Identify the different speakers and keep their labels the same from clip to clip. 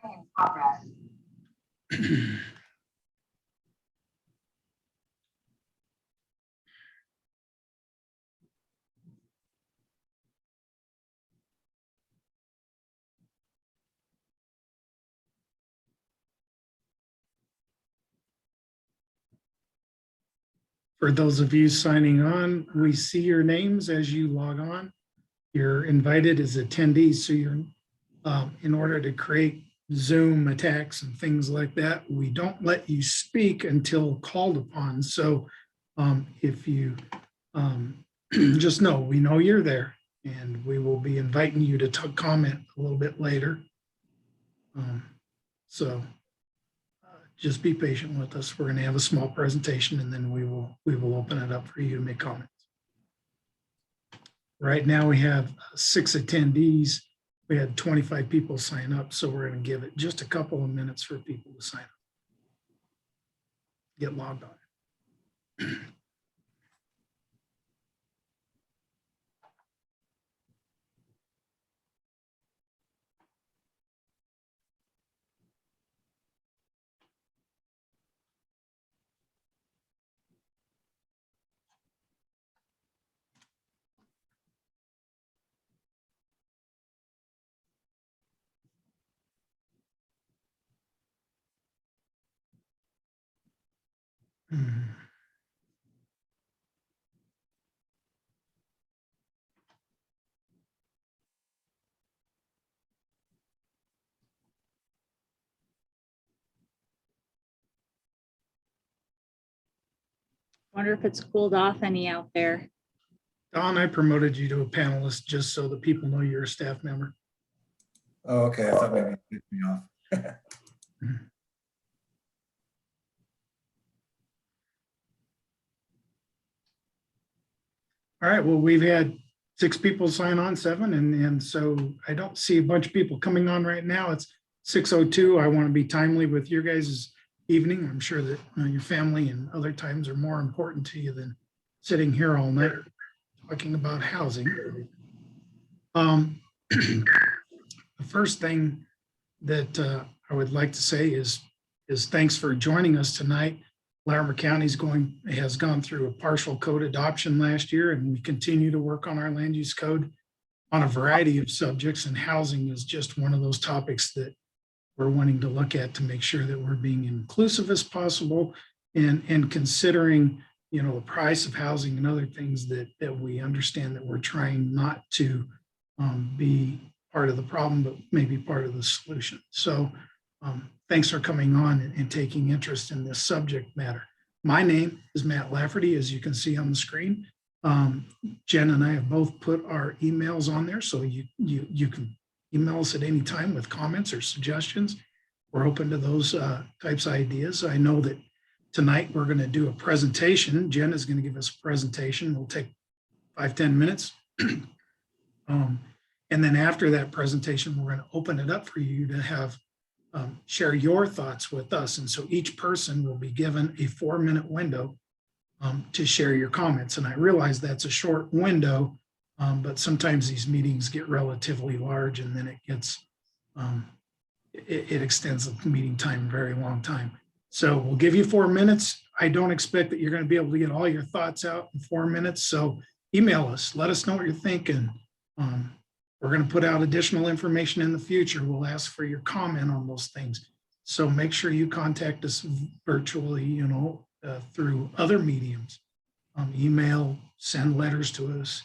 Speaker 1: in progress.
Speaker 2: For those of you signing on, we see your names as you log on. You're invited as attendees, so you're in order to create Zoom attacks and things like that, we don't let you speak until called upon. So if you just know, we know you're there, and we will be inviting you to comment a little bit later. Just be patient with us. We're going to have a small presentation, and then we will open it up for you to make comments. Right now we have 6 attendees. We had 25 people sign up, so we're going to give it just a couple of minutes for people to sign up, get logged on.
Speaker 3: Wonder if it's cooled off any out there.
Speaker 2: Don, I promoted you to a panelist just so that people know you're a staff member.
Speaker 4: Oh, okay. I thought maybe it picked me off.
Speaker 2: All right, well, we've had 6 people sign on, 7, and so I don't see a bunch of people coming on right now. It's 6:02. I want to be timely with your guys' evening. I'm sure that your family and other times are more important to you than sitting here all night talking about housing. The first thing that I would like to say is thanks for joining us tonight. Larimer County has gone through a partial code adoption last year, and we continue to work on our land use code on a variety of subjects, and housing is just one of those topics that we're wanting to look at to make sure that we're being inclusive as possible and considering, you know, the price of housing and other things that we understand that we're trying not to be part of the problem, but maybe part of the solution. So thanks for coming on and taking interest in this subject matter. My name is Matt Lafferty, as you can see on the screen. Jen and I have both put our emails on there, so you can email us at any time with comments or suggestions. We're open to those types of ideas. I know that tonight we're going to do a presentation. Jen is going to give us a presentation. We'll take 5-10 minutes. And then after that presentation, we're going to open it up for you to have share your thoughts with us. And so each person will be given a 4-minute window to share your comments. And I realize that's a short window, but sometimes these meetings get relatively large, and then it gets, it extends the meeting time a very long time. So we'll give you 4 minutes. I don't expect that you're going to be able to get all your thoughts out in 4 minutes. So email us, let us know what you're thinking. We're going to put out additional information in the future. We'll ask for your comment on those things. So make sure you contact us virtually, you know, through other mediums, email, send letters to us,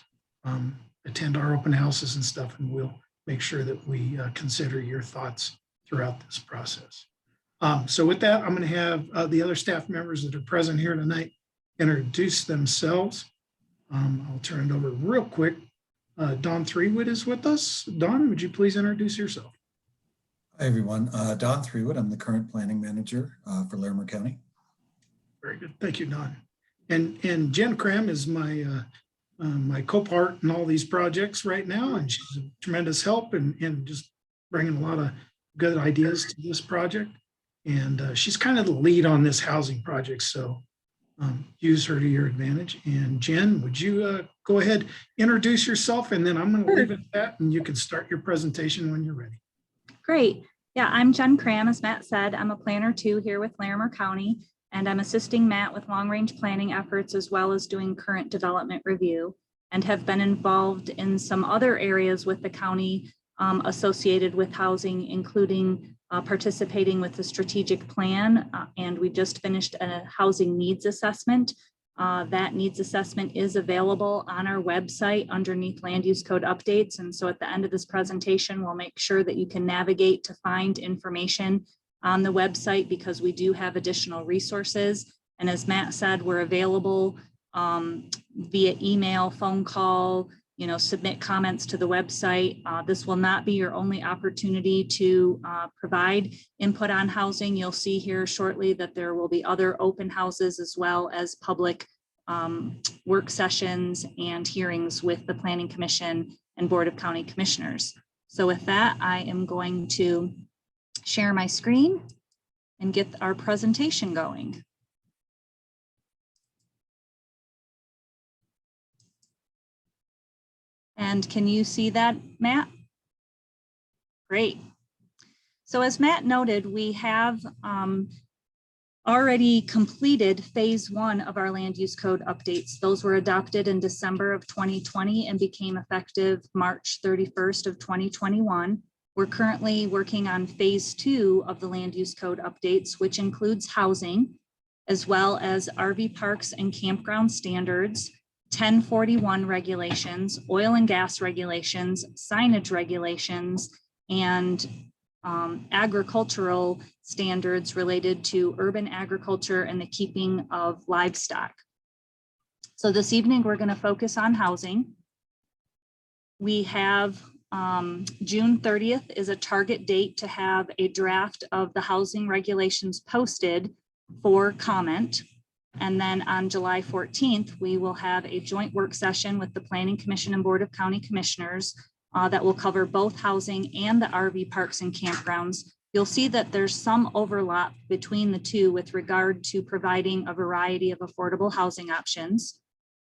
Speaker 2: attend our open houses and stuff, and we'll make sure that we consider your thoughts throughout this process. So with that, I'm going to have the other staff members that are present here tonight introduce themselves. I'll turn it over real quick. Don Threewood is with us. Don, would you please introduce yourself?
Speaker 4: Hi, everyone. Don Threewood. I'm the current planning manager for Larimer County.
Speaker 2: Very good. Thank you, Don. And Jen Cram is my my co-part in all these projects right now, and she's a tremendous help and just bringing a lot of good ideas to this project. And she's kind of the lead on this housing project, so use her to your advantage. And Jen, would you go ahead, introduce yourself, and then I'm going to leave it at that, and you can start your presentation when you're ready.
Speaker 3: Great. Yeah, I'm Jen Cram, as Matt said. I'm a planner too here with Larimer County, and I'm assisting Matt with long-range planning efforts as well as doing current development review, and have been involved in some other areas with the county associated with housing, including participating with the strategic plan. And we just finished a housing needs assessment. That needs assessment is available on our website underneath land use code updates. And so at the end of this presentation, we'll make sure that you can navigate to find information on the website, because we do have additional resources. And as Matt said, we're available via email, phone call, submit comments to the website. This will not be your only opportunity to provide input on housing. You'll see here shortly that there will be other open houses as well as public work sessions and hearings with the Planning Commission and Board of County Commissioners. So with that, I am going to share my screen and get our presentation going. And can you see that, Matt? Great. So as Matt noted, we have already completed phase 1 of our land use code updates. Those were adopted in December of 2020 and became effective March 31st of 2021. We're currently working on phase 2 of the land use code updates, which includes housing, as well as RV parks and campground standards, 1041 regulations, oil and gas regulations, signage regulations, and agricultural standards related to urban agriculture and the keeping of livestock. So this evening, we're going to focus on housing. We have June 30th is a target date to have a draft of the housing regulations posted for comment. And then on July 14th, we will have a joint work session with the Planning Commission and Board of County Commissioners that will cover both housing and the RV parks and campgrounds. You'll see that there's some overlap between the two with regard to providing a variety of affordable housing options.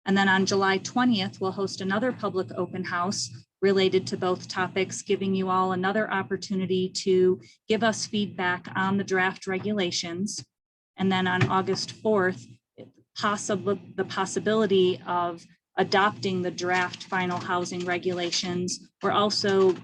Speaker 3: And then on July 20th, we'll host another public open house related to both topics, giving you all another opportunity to give us feedback on the draft regulations. And then on August 4th, the possibility of adopting the draft final housing regulations. We're also,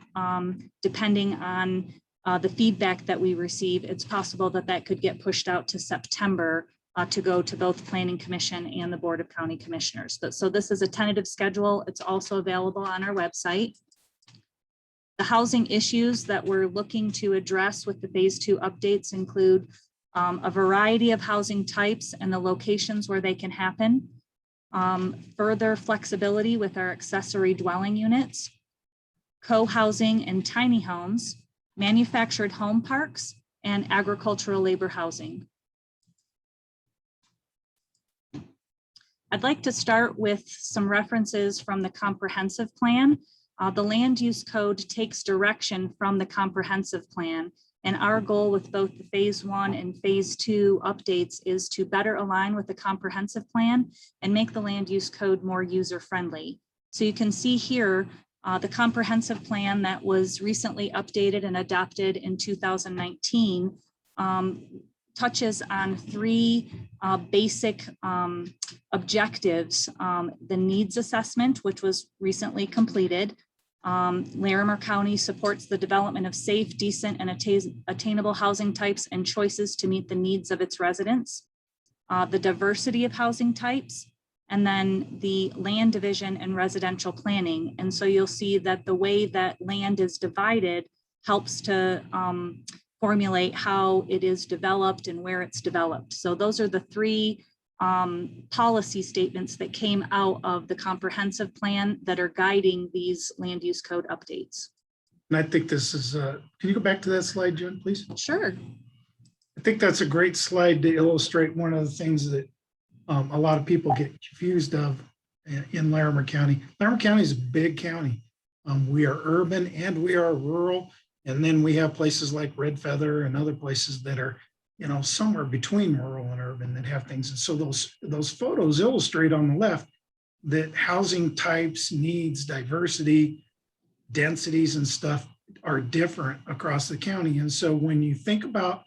Speaker 3: depending on the feedback that we receive, it's possible that that could get pushed out to September to go to both Planning Commission and the Board of County Commissioners. So this is a tentative schedule. It's also available on our website. The housing issues that we're looking to address with the phase 2 updates include a variety of housing types and the locations where they can happen, further flexibility with our accessory dwelling units, co-housing and tiny homes, manufactured home parks, and agricultural labor housing. I'd like to start with some references from the comprehensive plan. The land use code takes direction from the comprehensive plan. And our goal with both the phase 1 and phase 2 updates is to better align with the comprehensive plan and make the land use code more user-friendly. So you can see here, the comprehensive plan that was recently updated and adopted in 2019 touches on 3 basic objectives. The needs assessment, which was recently completed. Larimer County supports the development of safe, decent, and attainable housing types and choices to meet the needs of its residents. The diversity of housing types, and then the land division and residential planning. And so you'll see that the way that land is divided helps to formulate how it is developed and where it's developed. So those are the 3 policy statements that came out of the comprehensive plan that are guiding these land use code updates.
Speaker 2: And I think this is, can you go back to that slide, Jen, please?
Speaker 3: Sure.
Speaker 2: I think that's a great slide to illustrate one of the things that a lot of people get confused of in Larimer County. Larimer County is a big county. We are urban and we are rural. And then we have places like Red Feather and other places that are, somewhere between rural and urban that have things. And so those photos illustrate on the left that housing types, needs, diversity, densities and stuff are different across the county. And so when you think about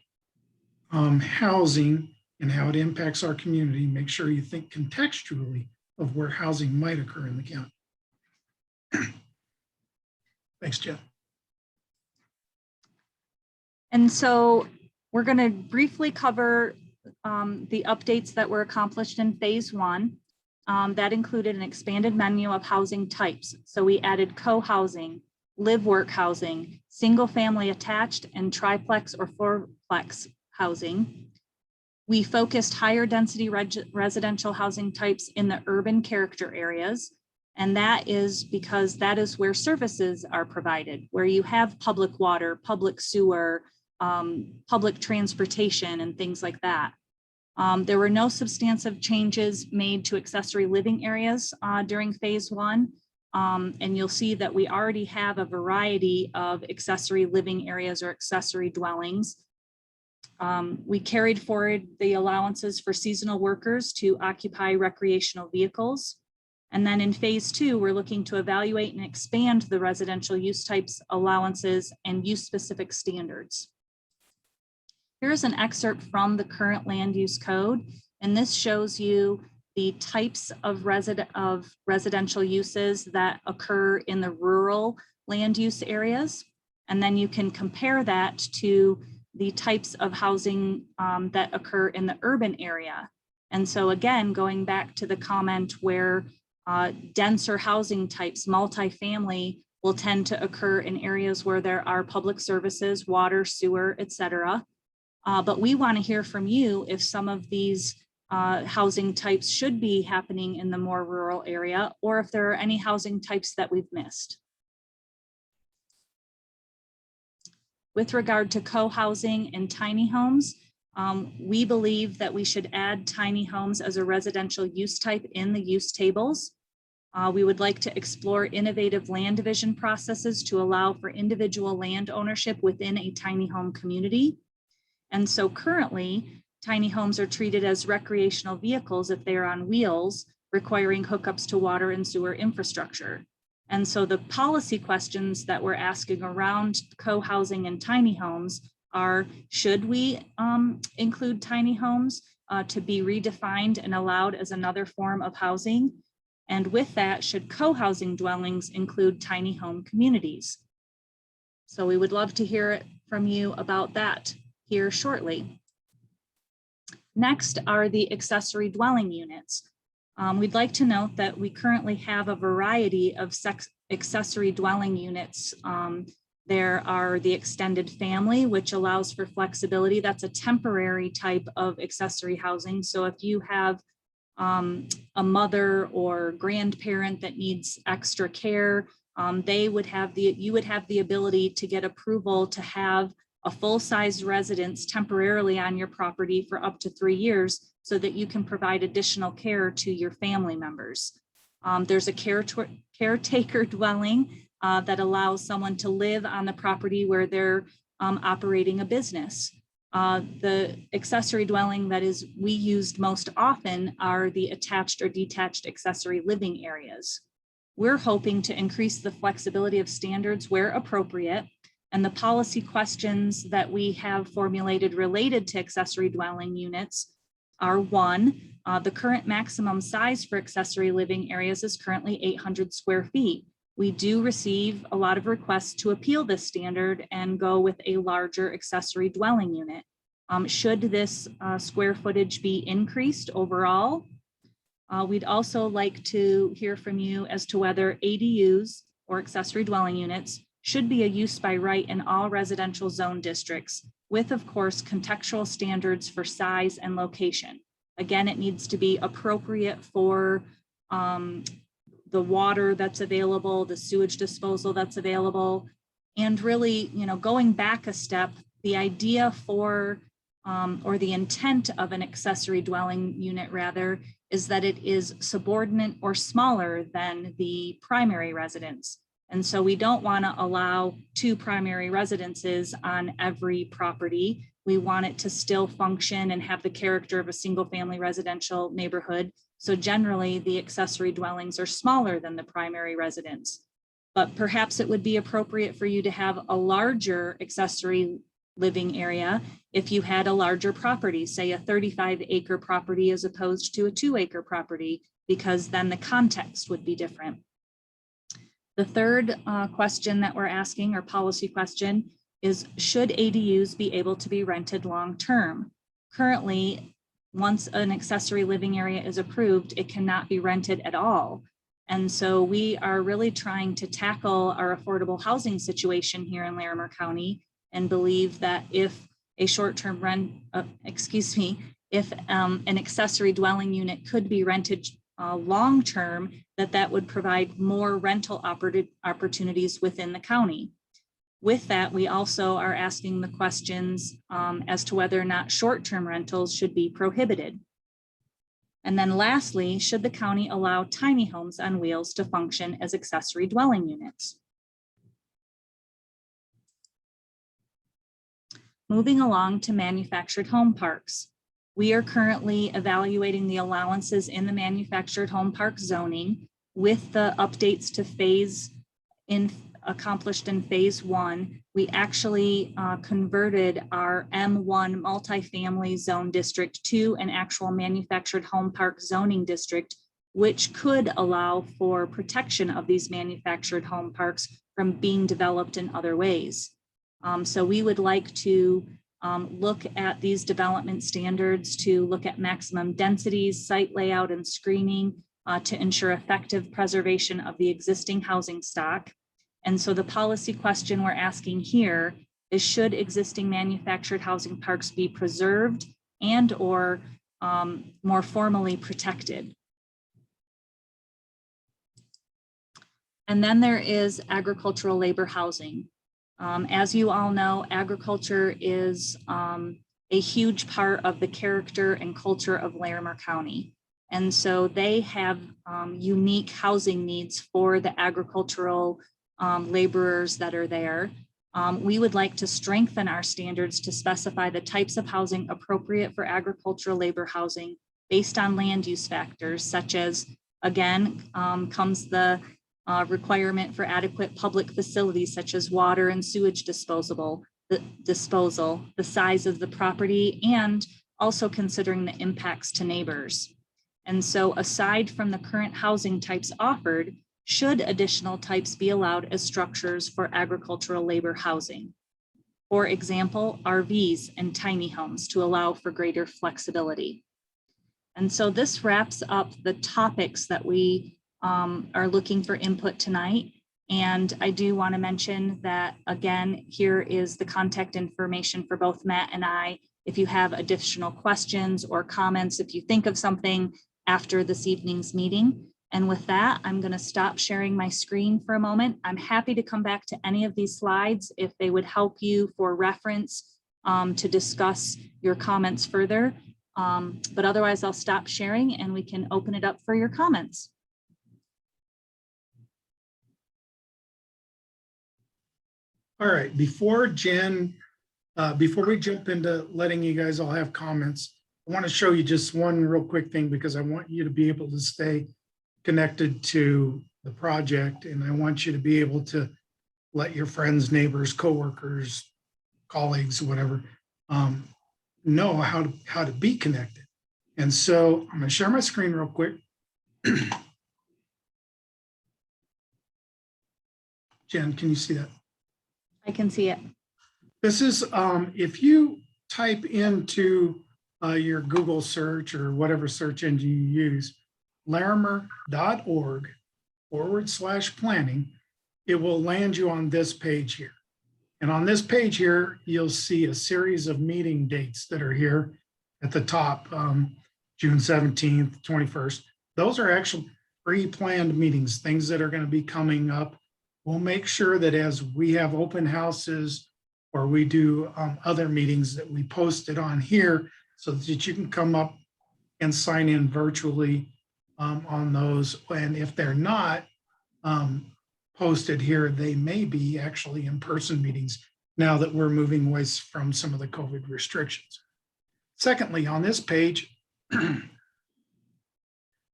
Speaker 2: housing and how it impacts our community, make sure you think contextually of where housing might occur in the county. Thanks, Jeff.
Speaker 3: And so we're going to briefly cover the updates that were accomplished in phase one. That included an expanded menu of housing types. So we added co-housing, live-work housing, single-family attached, and triplex or fourplex housing. We focused higher density residential housing types in the urban character areas. And that is because that is where services are provided, where you have public water, public sewer, public transportation, and things like that. There were no substantive changes made to accessory living areas during phase one. And you'll see that we already have a variety of accessory living areas or accessory dwellings. We carried forward the allowances for seasonal workers to occupy recreational vehicles. And then in phase two, we're looking to evaluate and expand the residential use types, allowances, and use specific standards. Here's an excerpt from the current land use code, and this shows you the types of residential uses that occur in the rural land use areas. And then you can compare that to the types of housing that occur in the urban area. And so again, going back to the comment where denser housing types, multifamily, will tend to occur in areas where there are public services, water, sewer, etc. But we want to hear from you if some of these housing types should be happening in the more rural area, or if there are any housing types that we've missed. With regard to co-housing and tiny homes, we believe that we should add tiny homes as a residential use type in the use tables. We would like to explore innovative land division processes to allow for individual land ownership within a tiny home community. And so currently, tiny homes are treated as recreational vehicles if they are on wheels, requiring hookups to water and sewer infrastructure. And so the policy questions that we're asking around co-housing and tiny homes are, should we include tiny homes to be redefined and allowed as another form of housing? And with that, should co-housing dwellings include tiny home communities? So we would love to hear from you about that here shortly. Next are the accessory dwelling units. We'd like to note that we currently have a variety of accessory dwelling units. There are the extended family, which allows for flexibility. That's a temporary type of accessory housing. So if you have a mother or grandparent that needs extra care, you would have the ability to get approval to have a full-size residence temporarily on your property for up to 3 years so that you can provide additional care to your family members. There's a caretaker dwelling that allows someone to live on the property where they're operating a business. The accessory dwelling that we used most often are the attached or detached accessory living areas. We're hoping to increase the flexibility of standards where appropriate, and the policy questions that we have formulated related to accessory dwelling units are: one, the current maximum size for accessory living areas is currently 800 square feet. We do receive a lot of requests to appeal this standard and go with a larger accessory dwelling unit. Should this square footage be increased overall? We'd also like to hear from you as to whether ADUs or accessory dwelling units should be a use by right in all residential zone districts, with, of course, contextual standards for size and location. Again, it needs to be appropriate for the water that's available, the sewage disposal that's available, and really, going back a step, the idea for, or the intent of an accessory dwelling unit rather, is that it is subordinate or smaller than the primary residence. And so we don't want to allow 2 primary residences on every property. We want it to still function and have the character of a single family residential neighborhood. So generally the accessory dwellings are smaller than the primary residence. but perhaps it would be appropriate for you to have a larger accessory living area if you had a larger property, say a 35-acre property as opposed to a 2-acre property, because then the context would be different. The third question that we're asking, or policy question, is should ADUs be able to be rented long-term? Currently, once an accessory living area is approved, it cannot be rented at all. And so we are really trying to tackle our affordable housing situation here in Larimer County, and believe that if a short-term rent, if an accessory dwelling unit could be rented long-term, that would provide more rental opportunities within the county. With that, we also are asking the questions as to whether or not short-term rentals should be prohibited. And then lastly, should the county allow tiny homes on wheels to function as accessory dwelling units? Moving along to manufactured home parks. We are currently evaluating the allowances in the manufactured home park zoning with the updates to accomplished in phase 1. We actually converted our M1 multifamily zone district to an actual manufactured home park zoning district, which could allow for protection of these manufactured home parks from being developed in other ways. So we would like to look at these development standards to look at maximum densities, site layout, and screening to ensure effective preservation of the existing housing stock. And so the policy question we're asking here is, should existing manufactured housing parks be preserved and or more formally protected? And then there is agricultural labor housing. As you all know, agriculture is a huge part of the character and culture of Larimer County. And so they have unique housing needs for the agricultural laborers that are there. We would like to strengthen our standards to specify the types of housing appropriate for agricultural labor housing based on land use factors, such as, again, comes the requirement for adequate public facilities such as water and sewage disposal, the size of the property, and also considering the impacts to neighbors. And so aside from the current housing types offered, should additional types be allowed as structures for agricultural labor housing? For example, RVs and tiny homes to allow for greater flexibility. And so this wraps up the topics that we are looking for input tonight. And I do want to mention that, again, here is the contact information for both Matt and I. If you have additional questions or comments, if you think of something after this evening's meeting. And with that, I'm going to stop sharing my screen for a moment. I'm happy to come back to any of these slides if they would help you for reference to discuss your comments further. But otherwise, I'll stop sharing and we can open it up for your comments.
Speaker 2: All right, before we jump into letting you guys all have comments, I want to show you just one real quick thing, because I want you to be able to stay connected to the project, and I want you to be able to let your friends, neighbors, coworkers, colleagues, whatever, know how to be connected. And so I'm going to share my screen real quick. Jen, can you see that?
Speaker 3: I can see it.
Speaker 2: This is, if you type into your Google search or whatever search engine you use, larimer.org/planning, it will land you on this page here. And on this page here, you'll see a series of meeting dates that are here at the top, June 17th, 21st. Those are actual pre-planned meetings, things that are going to be coming up. We'll make sure that as we have open houses or we do other meetings, that we post it on here so that you can come up and sign in virtually on those. And if they're not posted here, they may be actually in-person meetings now that we're moving away from some of the COVID restrictions. Secondly, on this page,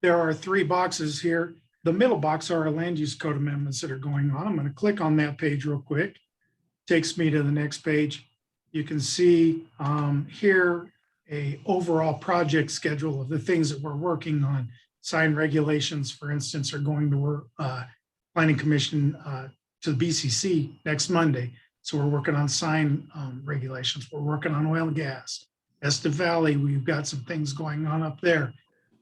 Speaker 2: there are 3 boxes here the middle box are our land use code amendments that are going on. I'm going to click on that page real quick. Takes me to the next page. You can see here a overall project schedule of the things that we're working on. Sign regulations, for instance, are going to work, Planning Commission to the BCC next Monday. So we're working on sign regulations. We're working on oil and gas. Estes Valley, we've got some things going on up there.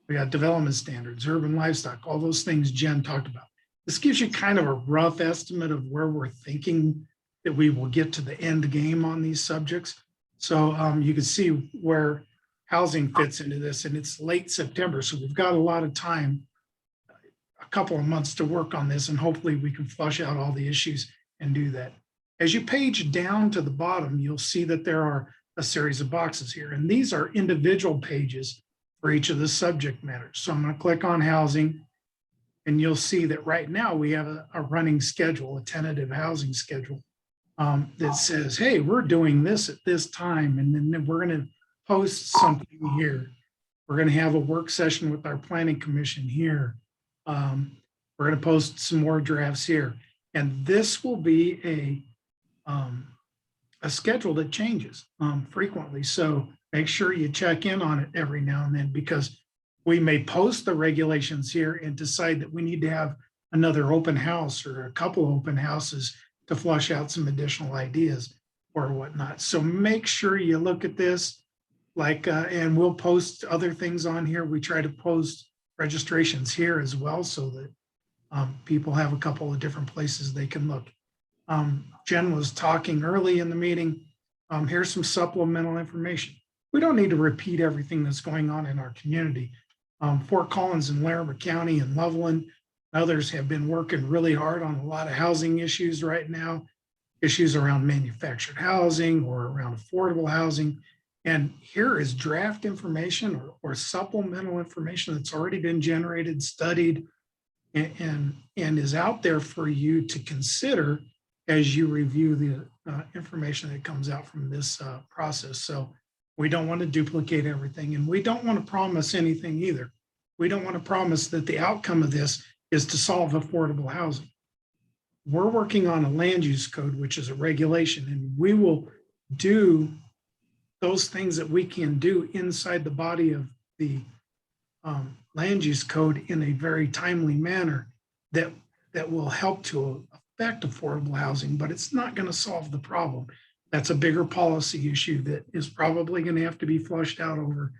Speaker 2: We got development standards, urban livestock, all those things Jen talked about. This gives you kind of a rough estimate of where we're thinking that we will get to the end game on these subjects. So you can see where housing fits into this, and it's late September. So we've got a lot of time, a couple of months to work on this, and hopefully we can flush out all the issues and do that. As you page down to the bottom, you'll see that there are a series of boxes here, and these are individual pages for each of the subject matters. So I'm going to click on housing, and you'll see that right now we have a running schedule, a tentative housing schedule that says, hey, we're doing this at this time, and then we're going to post something here. We're going to have a work session with our planning commission here. We're going to post some more drafts here, and this will be a schedule that changes frequently. So make sure you check in on it every now and then, because we may post the regulations here and decide that we need to have another open house or a couple open houses to flush out some additional ideas or whatnot. So make sure you look at this, and we'll post other things on here. We try to post registrations here as well, so that people have a couple of different places they can look. Jen was talking early in the meeting. Here's some supplemental information. We don't need to repeat everything that's going on in our community. Fort Collins and Larimer County and Loveland, others have been working really hard on a lot of housing issues right now, issues around manufactured housing or around affordable housing. And here is draft information or supplemental information that's already been generated, studied, and is out there for you to consider as you review the information that comes out from this process. So we don't want to duplicate everything, and we don't want to promise anything either. We don't want to promise that the outcome of this is to solve affordable housing. We're working on a land use code, which is a regulation, and we will do those things that we can do inside the body of the land use code in a very timely manner that will help to affect affordable housing, but it's not going to solve the problem. That's a bigger policy issue that is probably going to have to be flushed out over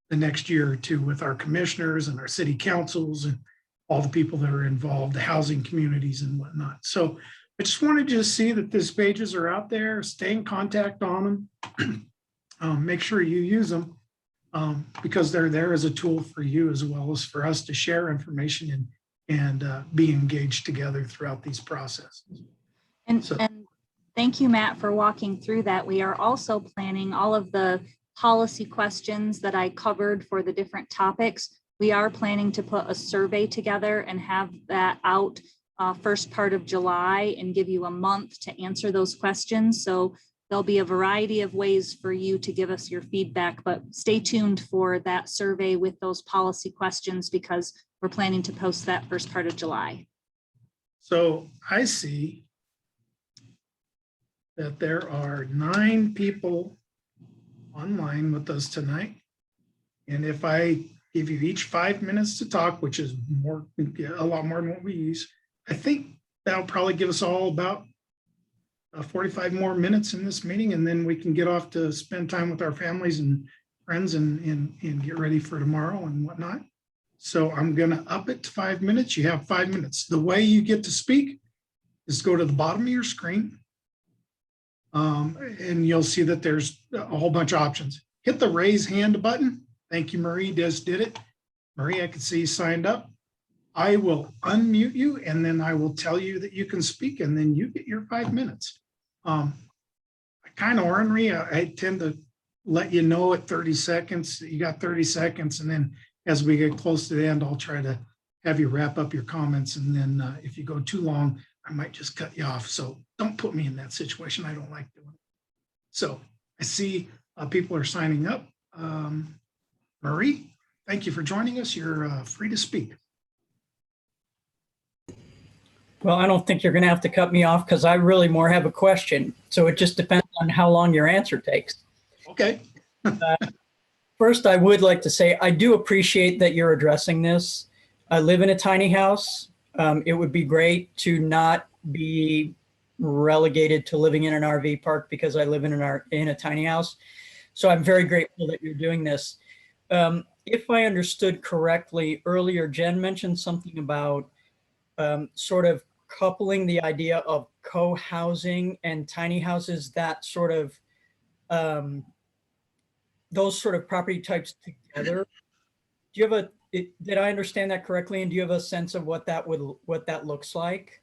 Speaker 2: the next year or two with our commissioners and our city councils and all the people that are involved, the housing communities and whatnot. So I just wanted you to see that these pages are out there. Stay in contact on them. Make sure you use them because they're there as a tool for you as well as for us to share information and be engaged together throughout these processes.
Speaker 3: And thank you, Matt, for walking through that. We are also planning all of the policy questions that I covered for the different topics. We are planning to put a survey together and have that out first part of July and give you a month to answer those questions. So there'll be a variety of ways for you to give us your feedback, but stay tuned for that survey with those policy questions because we're planning to post that first part of July.
Speaker 2: So I see that there are 9 people online with us tonight. And if I give you each 5 minutes to talk, which is a lot more than what we use, I think that'll probably give us all about 45 more minutes in this meeting, and then we can get off to spend time with our families and friends and get ready for tomorrow and whatnot. So I'm going to up it to 5 minutes. You have 5 minutes. The way you get to speak is go to the bottom of your screen, and you'll see that there's a whole bunch of options. Hit the raise hand button. Thank you, Marie. Just did it. Marie, I can see you signed up. I will unmute you, and then I will tell you that you can speak, and then you get your 5 minutes. I kind of ornery. I tend to let you know at 30 seconds that you got 30 seconds, and then as we get close to the end, I'll try to have you wrap up your comments, and then if you go too long, I might just cut you off. So don't put me in that situation. I don't like doing it. So I see people are signing up. Marie, thank you for joining us. You're free to speak.
Speaker 1: Well, I don't think you're going to have to cut me off because I really more have a question. So it just depends on how long your answer takes.
Speaker 2: Okay.
Speaker 1: First, I would like to say I do appreciate that you're addressing this. I live in a tiny house. It would be great to not be relegated to living in an RV park because I live in a tiny house. So I'm very grateful that you're doing this. If I understood correctly earlier, Jen mentioned something about sort of coupling the idea of co-housing and tiny houses, that sort of those sort of property types together. Do you have did I understand that correctly? And do you have a sense of what that looks like?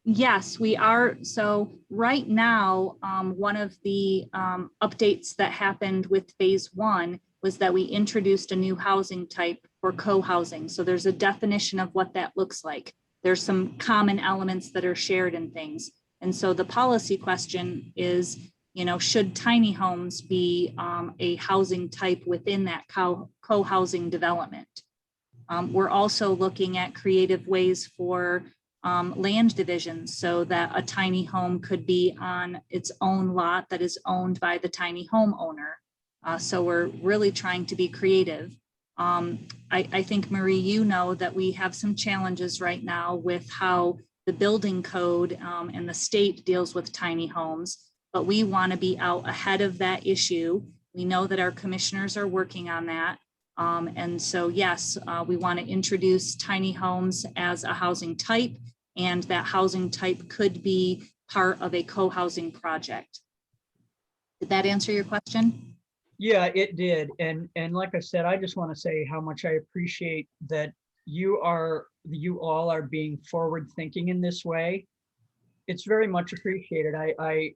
Speaker 3: Yes, we are. So right now, one of the updates that happened with phase one was that we introduced a new housing type for co-housing. So there's a definition of what that looks like. There's some common elements that are shared in things. And so the policy question is, should tiny homes be a housing type within that co-housing development? We're also looking at creative ways for land divisions so that a tiny home could be on its own lot that is owned by the tiny homeowner. So we're really trying to be creative. I think, Marie, you know that we have some challenges right now with how the building code and the state deals with tiny homes, but we want to be out ahead of that issue. We know that our commissioners are working on that. And so, yes, we want to introduce tiny homes as a housing type, and that housing type could be part of a co-housing project. Did that answer your question?
Speaker 1: Yeah, it did. And like I said, I just want to say how much I appreciate that you all are being forward thinking in this way. It's very much appreciated. I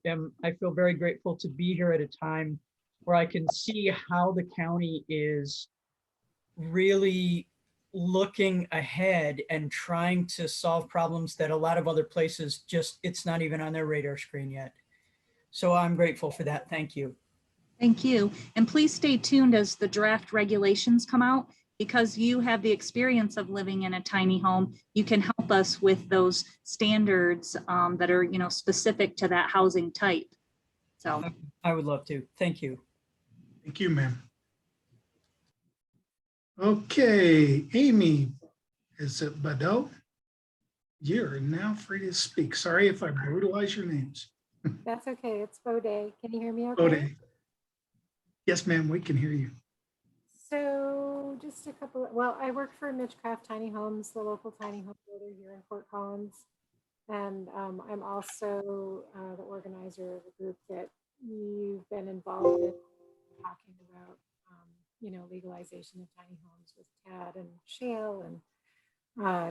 Speaker 1: feel very grateful to be here at a time where I can see how the county is really looking ahead and trying to solve problems that a lot of other places it's not even on their radar screen yet. So I'm grateful for that. Thank you.
Speaker 3: Thank you. And please stay tuned as the draft regulations come out, because you have the experience of living in a tiny home. You can help us with those standards that are, specific to that housing type. So
Speaker 1: I would love to. Thank you.
Speaker 2: Thank you, ma'am. Okay, Amy, is it Badeau? You're now free to speak. Sorry if I brutalize your names.
Speaker 5: That's okay. It's Bode. Can you hear me okay?
Speaker 2: Bode. Yes, ma'am, we can hear you.
Speaker 5: So just a couple, I work for Mitchcraft Tiny Homes, the local tiny home builder here in Fort Collins. And I'm also the organizer of a group that you've been involved in talking about, legalization of tiny homes with Tad and Shale and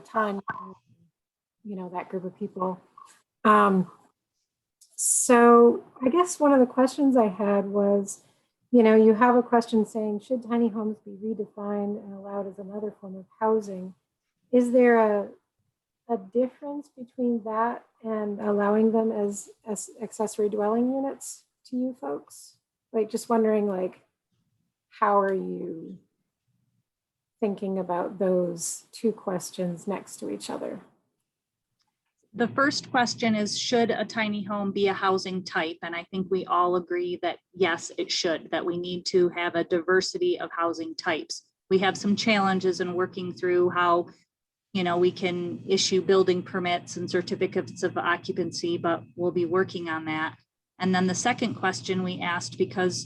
Speaker 5: Tanya, that group of people. So I guess one of the questions I had was, you have a question saying, should tiny homes be redefined and allowed as another form of housing? Is there a difference between that and allowing them as accessory dwelling units to you folks? Like, just wondering, how are you thinking about those two questions next to each other?
Speaker 3: the first question is, should a tiny home be a housing type? And I think we all agree that yes, it should, that we need to have a diversity of housing types. We have some challenges in working through how, we can issue building permits and certificates of occupancy, but we'll be working on that. And then the second question we asked, because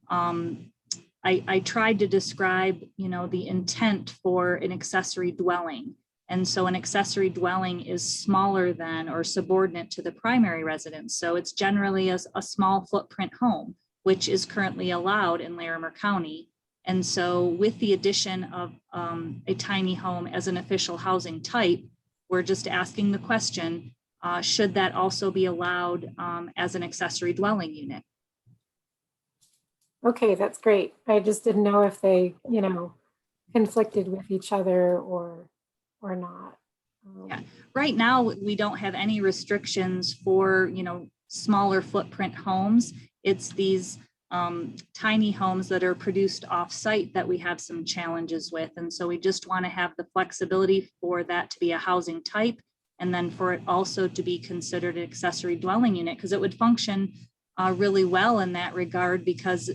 Speaker 3: I tried to describe, the intent for an accessory dwelling. And so an accessory dwelling is smaller than or subordinate to the primary residence. So it's generally a small footprint home, which is currently allowed in Larimer County. And so with the addition of a tiny home as an official housing type, we're just asking the question, should that also be allowed as an accessory dwelling unit?
Speaker 5: Okay, that's great. I just didn't know if they, conflicted with each other or not.
Speaker 3: Yeah. Right now, we don't have any restrictions for, smaller footprint homes. It's these tiny homes that are produced off-site that we have some challenges with. And so we just want to have the flexibility for that to be a housing type, and then for it also to be considered an accessory dwelling unit, because it would function really well in that regard, because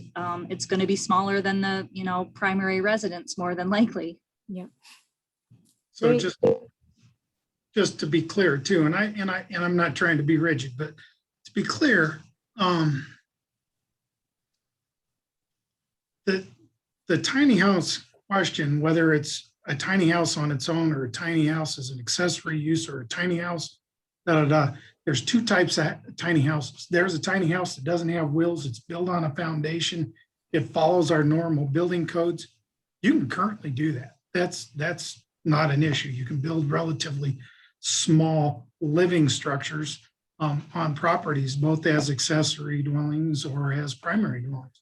Speaker 3: it's going to be smaller than the, primary residence, more than likely.
Speaker 5: Yeah.
Speaker 2: So
Speaker 5: Great.
Speaker 2: just to be clear too, and I'm not trying to be rigid, but to be clear, the tiny house question, whether it's a tiny house on its own or a tiny house as an accessory use or a tiny house, there's two types of tiny houses. There's a tiny house that doesn't have wheels. It's built on a foundation. It follows our normal building codes. You can currently do that. That's not an issue. You can build relatively small living structures on properties, both as accessory dwellings or as primary dwellings.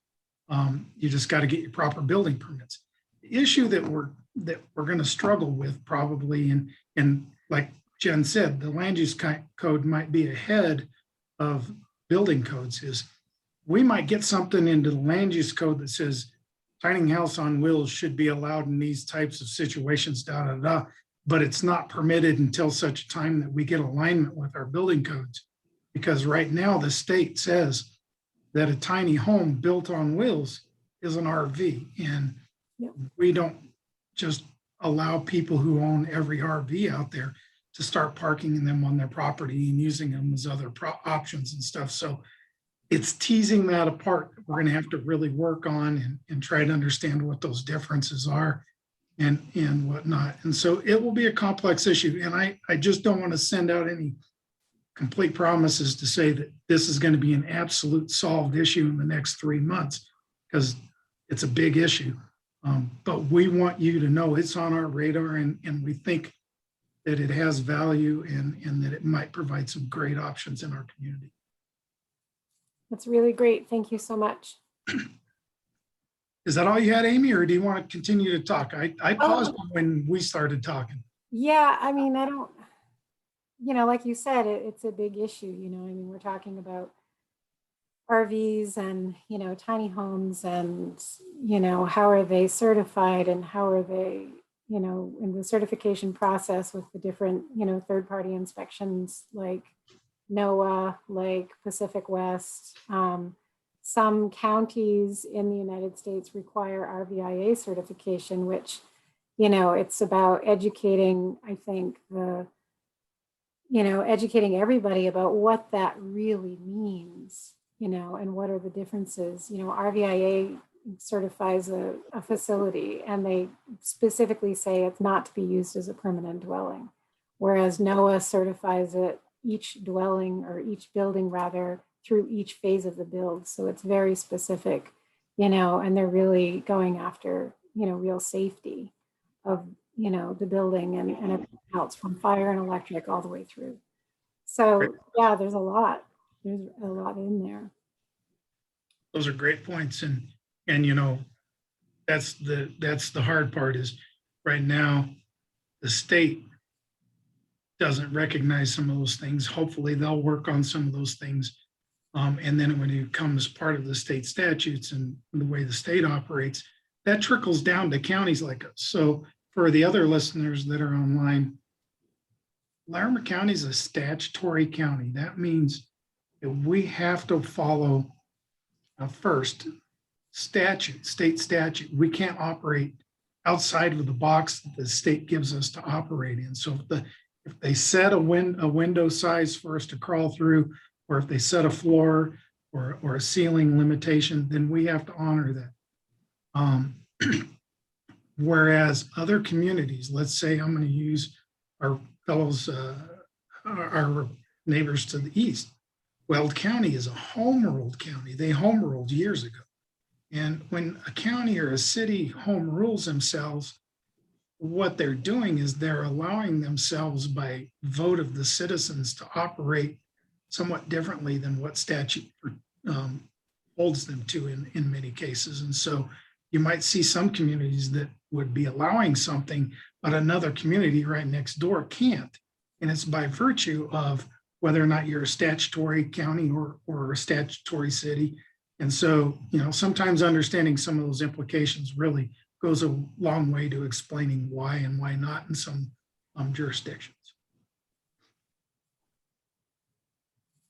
Speaker 2: You just got to get your proper building permits. The issue that we're going to struggle with probably, and like Jen said, the land use code might be ahead of building codes, is we might get something into the land use code that says tiny house on wheels should be allowed in these types of situations, but it's not permitted until such time that we get alignment with our building codes. Because right now the state says that a tiny home built on wheels is an RV, and we don't just allow people who own every RV out there to start parking them on their property and using them as other options and stuff. So it's teasing that apart. We're going to have to really work on and try to understand what those differences are and whatnot. And so it will be a complex issue. And I just don't want to send out any complete promises to say that this is going to be an absolute solved issue in the next 3 months, because it's a big issue. But we want you to know it's on our radar, and we think that it has value and that it might provide some great options in our community.
Speaker 5: That's really great. Thank you so much.
Speaker 2: Is that all you had, Amy, or do you want to continue to talk? I paused when we started talking.
Speaker 5: Yeah, I mean, I don't, like you said, it's a big issue, I mean, we're talking about RVs and, tiny homes and, how are they certified and how are they, in the certification process with the different, third-party inspections like NOAA, like Pacific West. Some counties in the United States require RVIA certification, which, it's about educating, I think, educating everybody about what that really means, and what are the differences. RVIA certifies a facility, and they specifically say it's not to be used as a permanent dwelling, whereas NOAA certifies it each dwelling, or each building rather, through each phase of the build. So it's very specific, and they're really going after, real safety of, the building and everything else, from fire and electric all the way through. So yeah, there's a lot in there.
Speaker 2: Those are great points. And that's the hard part, is right now the state doesn't recognize some of those things. Hopefully they'll work on some of those things. And then when it becomes part of the state statutes and the way the state operates, that trickles down to counties like us. So for the other listeners that are online, Larimer County is a statutory county. That means that we have to follow first state statute. We can't operate outside of the box that the state gives us to operate in. So if they set a window size for us to crawl through, or if they set a floor or a ceiling limitation, then we have to honor that. Whereas other communities, let's say I'm going to use our fellows, our neighbors to the east. Weld County is a home ruled county. They home ruled years ago. And when a county or a city home rules themselves, what they're doing is they're allowing themselves by vote of the citizens to operate somewhat differently than what statute holds them to in many cases. And so you might see some communities that would be allowing something, but another community right next door can't. And it's by virtue of whether or not you're a statutory county or a statutory city. And so, sometimes understanding some of those implications really goes a long way to explaining why and why not in some jurisdictions.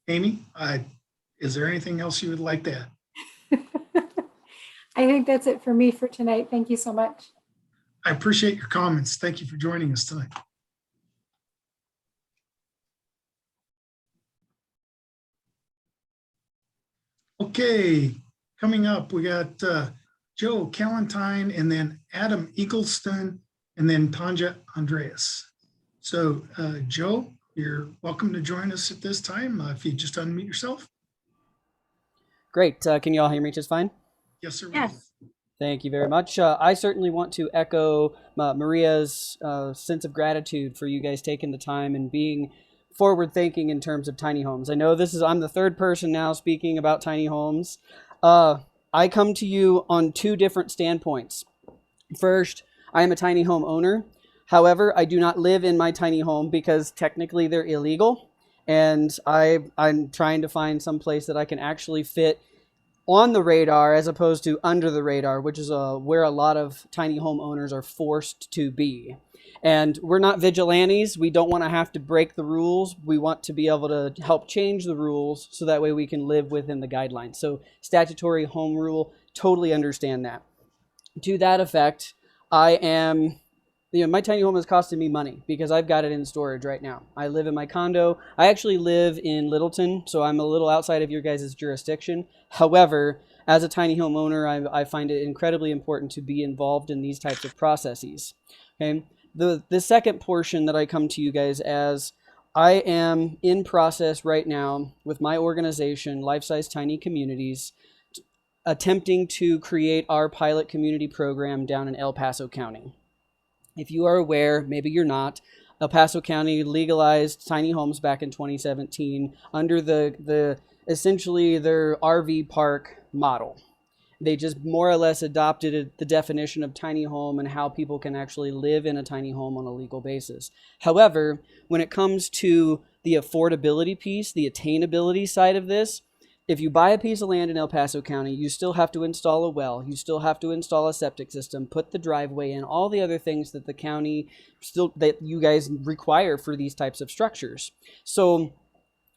Speaker 2: Amy, is there anything else you would like to add?
Speaker 5: I think that's it for me for tonight. Thank you so much.
Speaker 2: I appreciate your comments. Thank you for joining us tonight. Okay, coming up, we got Joe Callentine and then Adam Eagleston and then Tanja Andreas. So Joe, you're welcome to join us at this time. If you just unmute yourself.
Speaker 6: Great. Can you all hear me just fine?
Speaker 2: Yes, sir.
Speaker 3: Yes.
Speaker 6: Thank you very much. I certainly want to echo Maria's sense of gratitude for you guys taking the time and being forward thinking in terms of tiny homes. I know I'm the third person now speaking about tiny homes. I come to you on two different standpoints. First, I am a tiny home owner. However, I do not live in my tiny home because technically they're illegal. And I'm trying to find some place that I can actually fit on the radar as opposed to under the radar, which is where a lot of tiny home owners are forced to be. And we're not vigilantes. We don't want to have to break the rules. We want to be able to help change the rules so that way we can live within the guidelines. So statutory home rule, totally understand that. To that effect, I am, my tiny home is costing me money because I've got it in storage right now. I live in my condo. I actually live in Littleton, so I'm a little outside of your guys' jurisdiction. However, as a tiny home owner, I find it incredibly important to be involved in these types of processes. Okay. The second portion that I come to you guys as, I am in process right now with my organization, Life Size Tiny Communities, attempting to create our pilot community program down in El Paso County. If you are aware, maybe you're not, El Paso County legalized tiny homes back in 2017 under the essentially their RV park model. They just more or less adopted the definition of tiny home and how people can actually live in a tiny home on a legal basis. However, when it comes to the affordability piece, the attainability side of this, if you buy a piece of land in El Paso County, you still have to install a well, you still have to install a septic system, put the driveway in, all the other things that the county that you guys require for these types of structures. So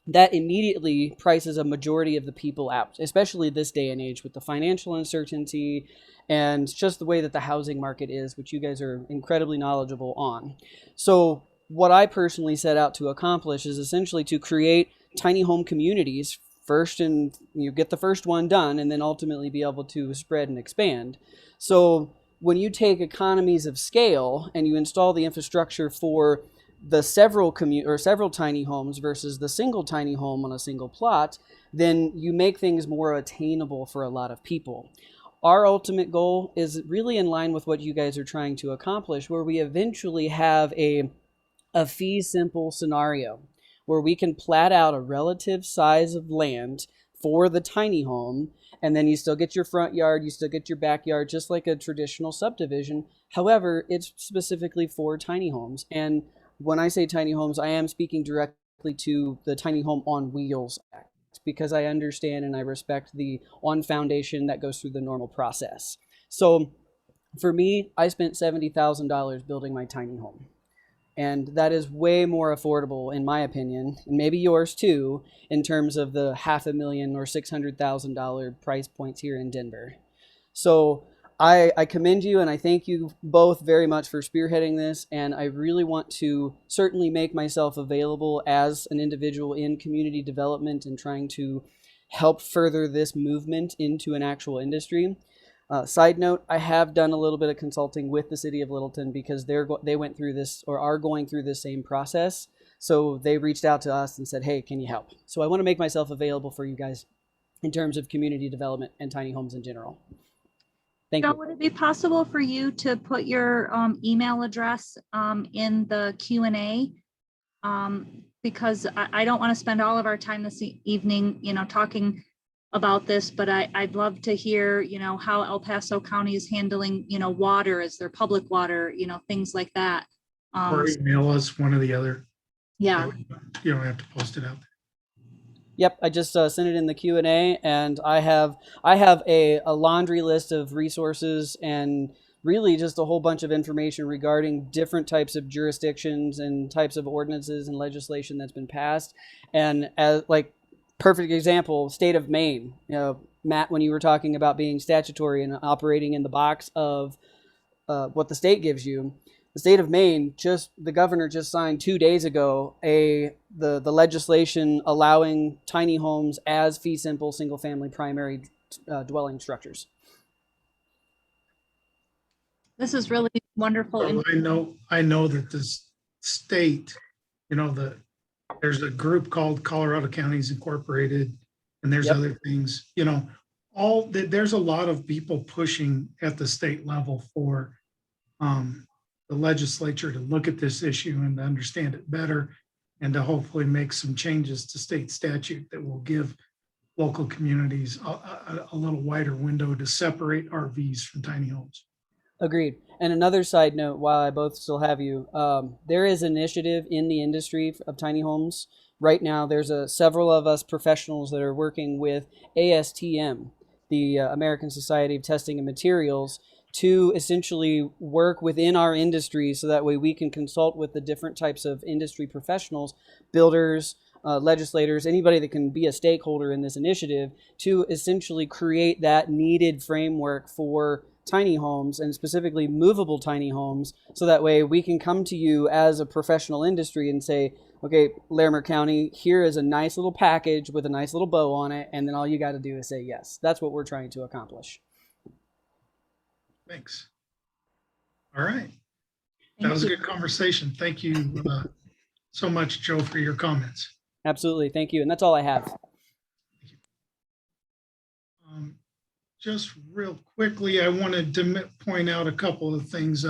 Speaker 6: that immediately prices a majority of the people out, especially this day and age with the financial uncertainty and just the way that the housing market is, which you guys are incredibly knowledgeable on. So what I personally set out to accomplish is essentially to create tiny home communities first, and you get the first one done and then ultimately be able to spread and expand. So when you take economies of scale and you install the infrastructure for the several tiny homes versus the single tiny home on a single plot, then you make things more attainable for a lot of people. Our ultimate goal is really in line with what you guys are trying to accomplish, where we eventually have a fee simple scenario where we can plat out a relative size of land for the tiny home, and then you still get your front yard, you still get your backyard, just like a traditional subdivision. However, it's specifically for tiny homes. And when I say tiny homes, I am speaking directly to the Tiny Home on Wheels Act, because I understand and I respect the on foundation that goes through the normal process. So for me, I spent $70,000 building my tiny home. And that is way more affordable, in my opinion, and maybe yours too, in terms of the $500,000 or $600,000 price points here in Denver. So I commend you and I thank you both very much for spearheading this. And I really want to certainly make myself available as an individual in community development and trying to help further this movement into an actual industry. Side note, I have done a little bit of consulting with the city of Littleton because they went through this or are going through this same process. So they reached out to us and said, hey, can you help? So I want to make myself available for you guys in terms of community development and tiny homes in general. Thank
Speaker 3: Joe,
Speaker 6: you.
Speaker 3: would it be possible for you to put your email address in the Q&A? Because I don't want to spend all of our time this evening, talking about this, but I'd love to hear, how El Paso County is handling, water as their public water, things like that.
Speaker 2: Or email us, one or the other.
Speaker 3: Yeah.
Speaker 2: You don't have to post it out there.
Speaker 6: Yep, I just sent it in the Q&A, and I have a laundry list of resources and really just a whole bunch of information regarding different types of jurisdictions and types of ordinances and legislation that's been passed. And as like perfect example, state of Maine. You know, Matt, when you were talking about being statutory and operating in the box of what the state gives you, the state of Maine, just the governor just signed 2 days ago the legislation allowing tiny homes as fee simple single family primary dwelling structures.
Speaker 3: This is really wonderful.
Speaker 2: Well, I know that this state, you know, there's a group called Colorado Counties Incorporated, and there's
Speaker 6: Yep.
Speaker 2: other things, you know, there's a lot of people pushing at the state level for the legislature to look at this issue and to understand it better, and to hopefully make some changes to state statute that will give local communities a little wider window to separate RVs from tiny homes.
Speaker 6: Agreed. And another side note, while I both still have you, there is an initiative in the industry of tiny homes. Right now, there's several of us professionals that are working with ASTM, the American Society of Testing and Materials, to essentially work within our industry so that way we can consult with the different types of industry professionals, builders, legislators, anybody that can be a stakeholder in this initiative, to essentially create that needed framework for tiny homes, and specifically movable tiny homes, so that way we can come to you as a professional industry and say, okay, Larimer County, here is a nice little package with a nice little bow on it, and then all you got to do is say yes. That's what we're trying to accomplish.
Speaker 2: Thanks. All right. That was a good conversation. Thank you so much, Joe, for your comments.
Speaker 6: Absolutely. Thank you. And that's all I have.
Speaker 2: Just real quickly, I wanted to point out a couple of things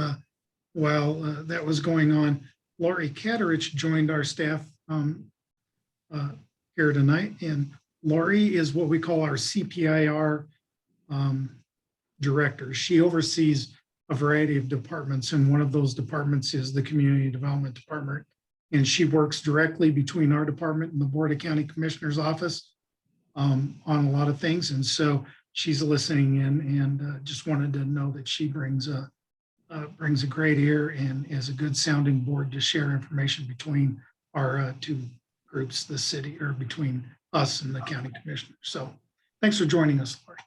Speaker 2: while that was going on. Lori Catterich joined our staff here tonight, and Lori is what we call our CPIR director. She oversees a variety of departments, and one of those departments is the Community Development Department. And she works directly between our department and the Board of County Commissioners Office on a lot of things. And so she's listening in, and just wanted to know that she brings a great ear and is a good sounding board to share information between our two groups, the city, or between us and the county commissioners. So thanks for joining us, Lori.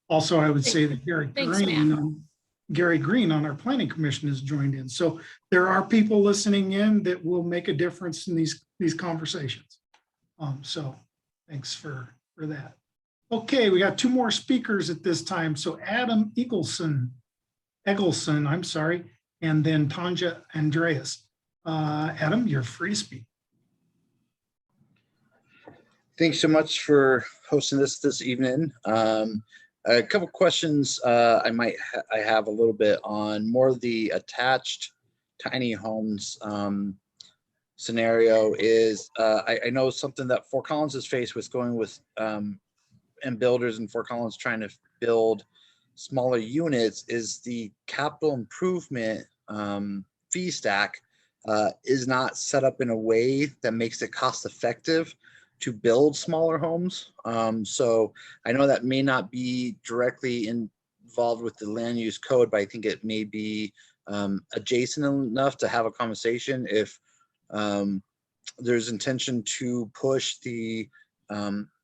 Speaker 2: Also, I would say that Gary Green on our planning commission has joined in. So there are people listening in that will make a difference in these conversations. So thanks for that. Okay, we got two more speakers at this time. So Adam Eggleston, I'm sorry, and then Tanja Andreas. Adam, you're free to speak.
Speaker 7: Thanks so much for hosting this evening. A couple questions I have a little bit on more of the attached tiny homes scenario is I know something that Fort Collins is faced with going with and builders in Fort Collins trying to build smaller units is the capital improvement fee stack is not set up in a way that makes it cost effective to build smaller homes. So I know that may not be directly involved with the land use code, but I think it may be adjacent enough to have a conversation if there's intention to push the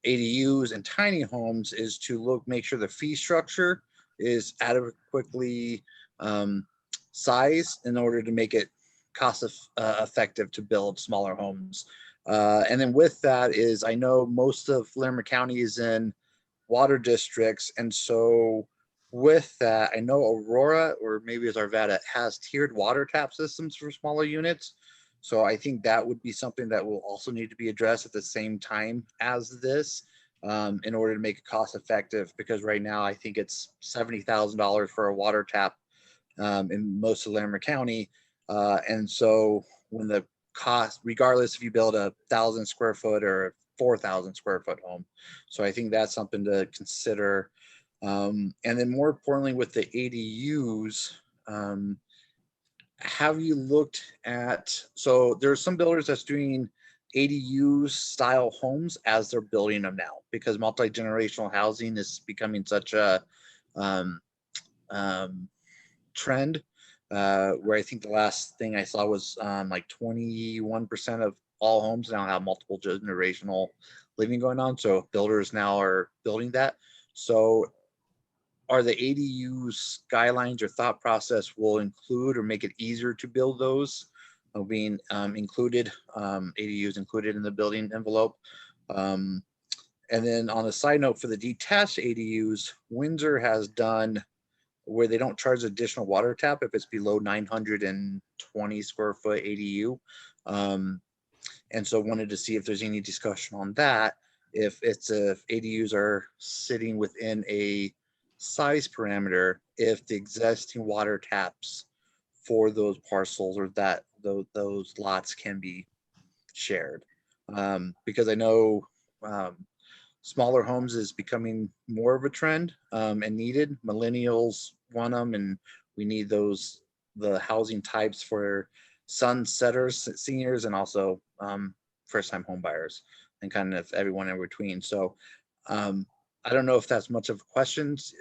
Speaker 7: ADUs and tiny homes is to make sure the fee structure is adequately sized in order to make it cost effective to build smaller homes. And then with that is, I know most of Larimer County is in water districts. And so with that, I know Aurora, or maybe it's Arvada, has tiered water tap systems for smaller units. So I think that would be something that will also need to be addressed at the same time as this in order to make it cost effective, because right now I think it's $70,000 for a water tap in most of Larimer County. And so when the cost, regardless if you build 1,000 square foot or a 4,000 square foot home. So I think that's something to consider. And then more importantly, with the ADUs, have you looked at, so there's some builders that's doing ADU style homes as they're building them now, because multi-generational housing is becoming such a trend, where I think the last thing I saw was like 21% of all homes now have multiple generational living going on. So builders now are building that. So are the ADUs guidelines or thought process will include or make it easier to build those being included, ADUs included in the building envelope. And then on a side note, for the detached ADUs, Windsor has done where they don't charge additional water tap if it's below 920 square foot ADU. And so wanted to see if there's any discussion on that, if ADUs are sitting within a size parameter, if the existing water taps for those parcels or that those lots can be shared. Because I know smaller homes is becoming more of a trend and needed. Millennials want them, and we need the housing types for sunsetters, seniors, and also first-time home buyers, and kind of everyone in between. So I don't know if that's much of questions,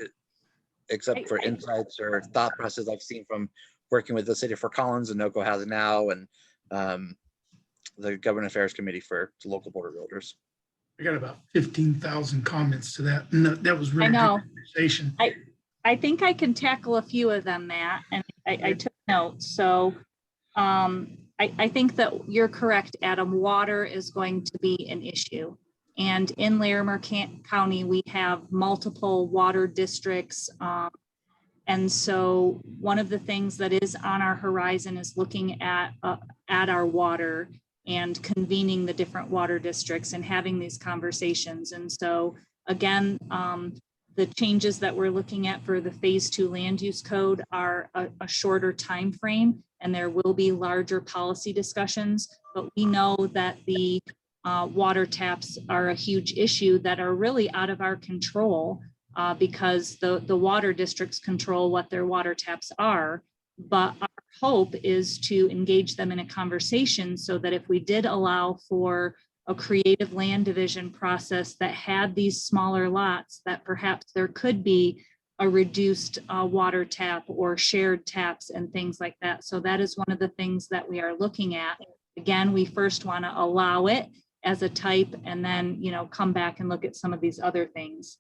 Speaker 7: except for insights or thought process I've seen from working with the City of Fort Collins and NOCO Housing Now, and the Government Affairs Committee for local border builders.
Speaker 2: I got about 15,000 comments to that. And that was really
Speaker 3: I know.
Speaker 2: good conversation.
Speaker 3: I think I can tackle a few of them, Matt, and I took notes. So I think that you're correct, Adam. Water is going to be an issue. And in Larimer County, we have multiple water districts. And so one of the things that is on our horizon is looking at our water and convening the different water districts and having these conversations. And so again, the changes that we're looking at for the phase 2 land use code are a shorter time frame, and there will be larger policy discussions, but we know that the water taps are a huge issue that are really out of our control because the water districts control what their water taps are. But our hope is to engage them in a conversation so that if we did allow for a creative land division process that had these smaller lots, that perhaps there could be a reduced water tap or shared taps and things like that. So that is one of the things that we are looking at. Again, we first want to allow it as a type and then, come back and look at some of these other things.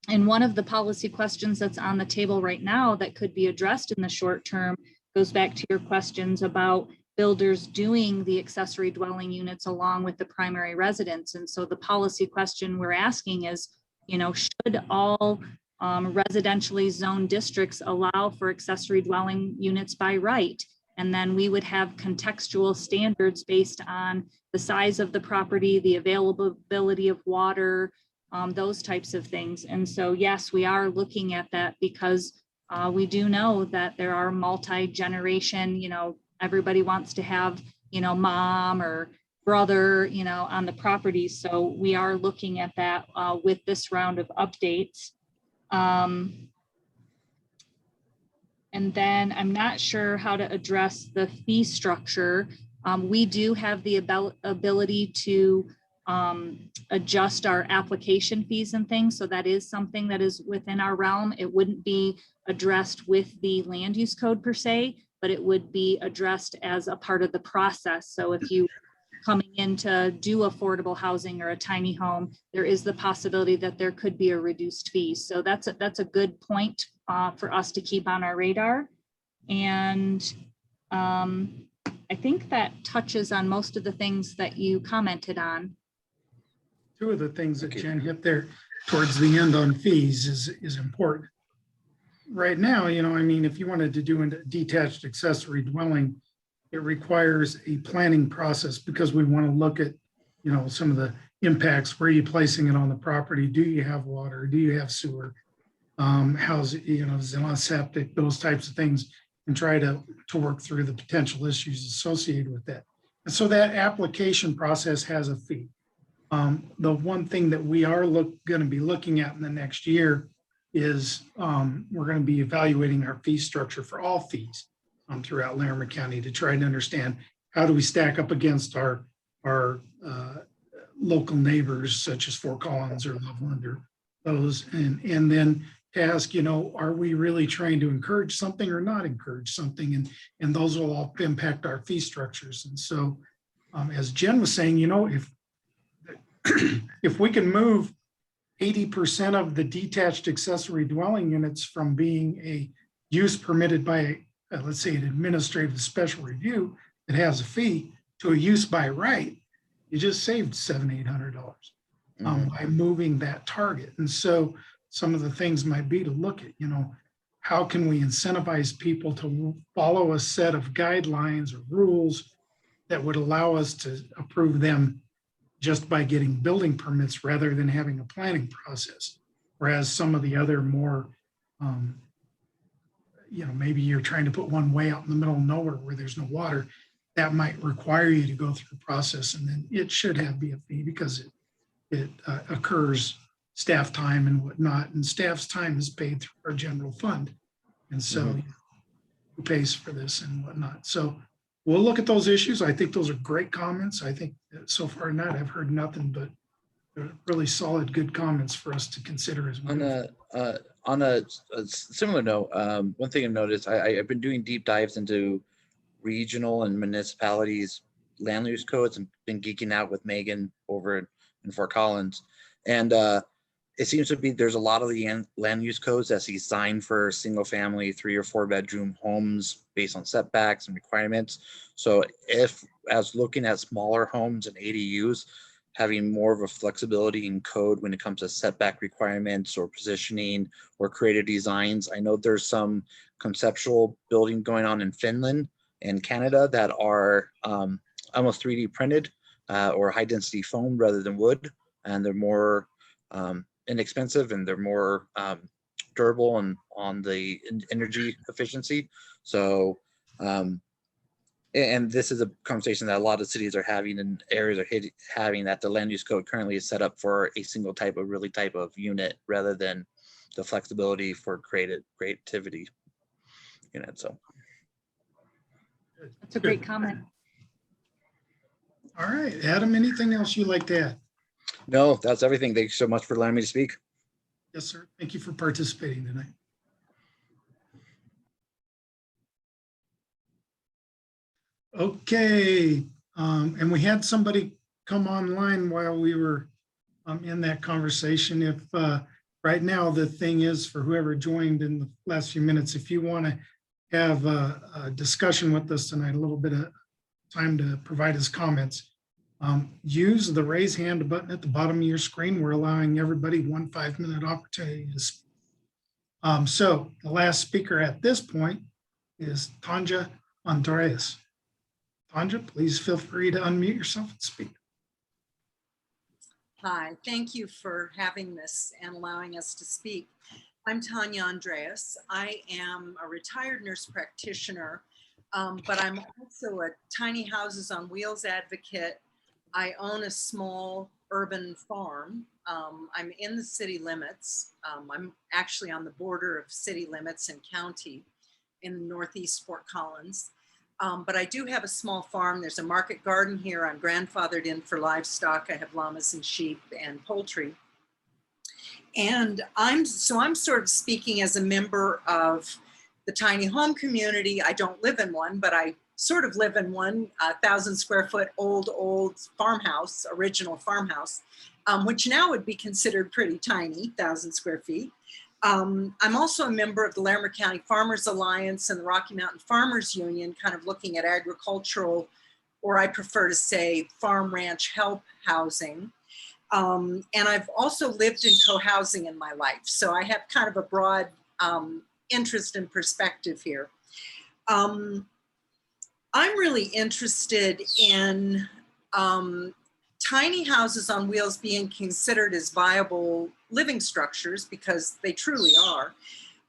Speaker 3: And one of the policy questions that's on the table right now that could be addressed in the short term goes back to your questions about builders doing the accessory dwelling units along with the primary residence. And so the policy question we're asking is, should all residentially zoned districts allow for accessory dwelling units by right? And then we would have contextual standards based on the size of the property, the availability of water, those types of things. And so, yes, we are looking at that because we do know that there are multi-generation, everybody wants to have, mom or brother, on the property. So we are looking at that with this round of updates. And then I'm not sure how to address the fee structure. We do have the ability to adjust our application fees and things. So that is something that is within our realm. It wouldn't be addressed with the land use code per se, but it would be addressed as a part of the process. So if you coming in to do affordable housing or a tiny home, there is the possibility that there could be a reduced fee. So that's a good point for us to keep on our radar. And I think that touches on most of the things that you commented on.
Speaker 2: Two of the things that Jen hit there towards the end on fees is important. Right now, if you wanted to do a detached accessory dwelling, it requires a planning process because we want to look at, some of the impacts. Where are you placing it on the property? Do you have water? Do you have sewer? How's it, is it on septic? Those types of things, and try to work through the potential issues associated with that. And so that application process has a fee. The one thing that we are going to be looking at in the next year is we're going to be evaluating our fee structure for all fees throughout Larimer County to try to understand how do we stack up against our our local neighbors such as Fort Collins or Loveland or those, and then to ask, are we really trying to encourage something or not encourage something? And those will all impact our fee structures. And so, as Jen was saying, if we can move 80% of the detached accessory dwelling units from being a use permitted by, let's say, an administrative special review that has a fee to a use by right, you just saved $700-800 by moving that target. And so some of the things might be to look at, how can we incentivize people to follow a set of guidelines or rules that would allow us to approve them just by getting building permits rather than having a planning process. Whereas some of the other more, maybe you're trying to put one way out in the middle of nowhere where there's no water, that might require you to go through the process, and then it should be a fee because it occurs staff time and whatnot, and staff's time is paid through our general fund. And so who pays for this and whatnot. So we'll look at those issues. I think those are great comments. I think that so far tonight, I've heard nothing but really solid, good comments for us to consider as well.
Speaker 7: On a similar note, one thing I've noticed, I've been doing deep dives into regional and municipalities land use codes and been geeking out with Megan over in Fort Collins. And it seems to be there's a lot of the land use codes that's designed for single family 3 or 4 bedroom homes based on setbacks and requirements. So if, as looking at smaller homes and ADUs, having more of a flexibility in code when it comes to setback requirements or positioning or creative designs. I know there's some conceptual building going on in Finland and Canada that are almost 3D printed or high density foam rather than wood. And they're more inexpensive and they're more durable and on the energy efficiency. So, and this is a conversation that a lot of cities are having and areas are having, that the land use code currently is set up for a single type of unit rather than the flexibility for creativity unit. So
Speaker 3: That's a great comment.
Speaker 2: All right, Adam, anything else you'd like to add?
Speaker 7: No, that's everything. Thank you so much for allowing me to speak.
Speaker 2: Yes, sir. Thank you for participating tonight. Okay, and we had somebody come online while we were in that conversation. If right now the thing is for whoever joined in the last few minutes, if you want to have a discussion with us tonight, a little bit of time to provide us comments, use the raise hand button at the bottom of your screen. We're allowing everybody 1 5-minute opportunity to speak. So the last speaker at this point is Tanja Andreas. Tanja, please feel free to unmute yourself and speak.
Speaker 8: Hi, thank you for having this and allowing us to speak. I'm Tanya Andreas. I am a retired nurse practitioner, but I'm also a tiny houses on wheels advocate. I own a small urban farm. I'm in the city limits. I'm actually on the border of city limits and county in Northeast Fort Collins. But I do have a small farm. There's a market garden here. I'm grandfathered in for livestock. I have llamas and sheep and poultry. And I'm sort of speaking as a member of the tiny home community. I don't live in one, but I sort of live in one 1,000 square foot old farmhouse, original farmhouse, which now would be considered pretty tiny, 1,000 square feet. I'm also a member of the Larimer County Farmers Alliance and the Rocky Mountain Farmers Union, kind of looking at agricultural, or I prefer to say farm ranch help housing. And I've also lived in co-housing in my life. So I have kind of a broad interest and perspective here. I'm really interested in tiny houses on wheels being considered as viable living structures, because they truly are.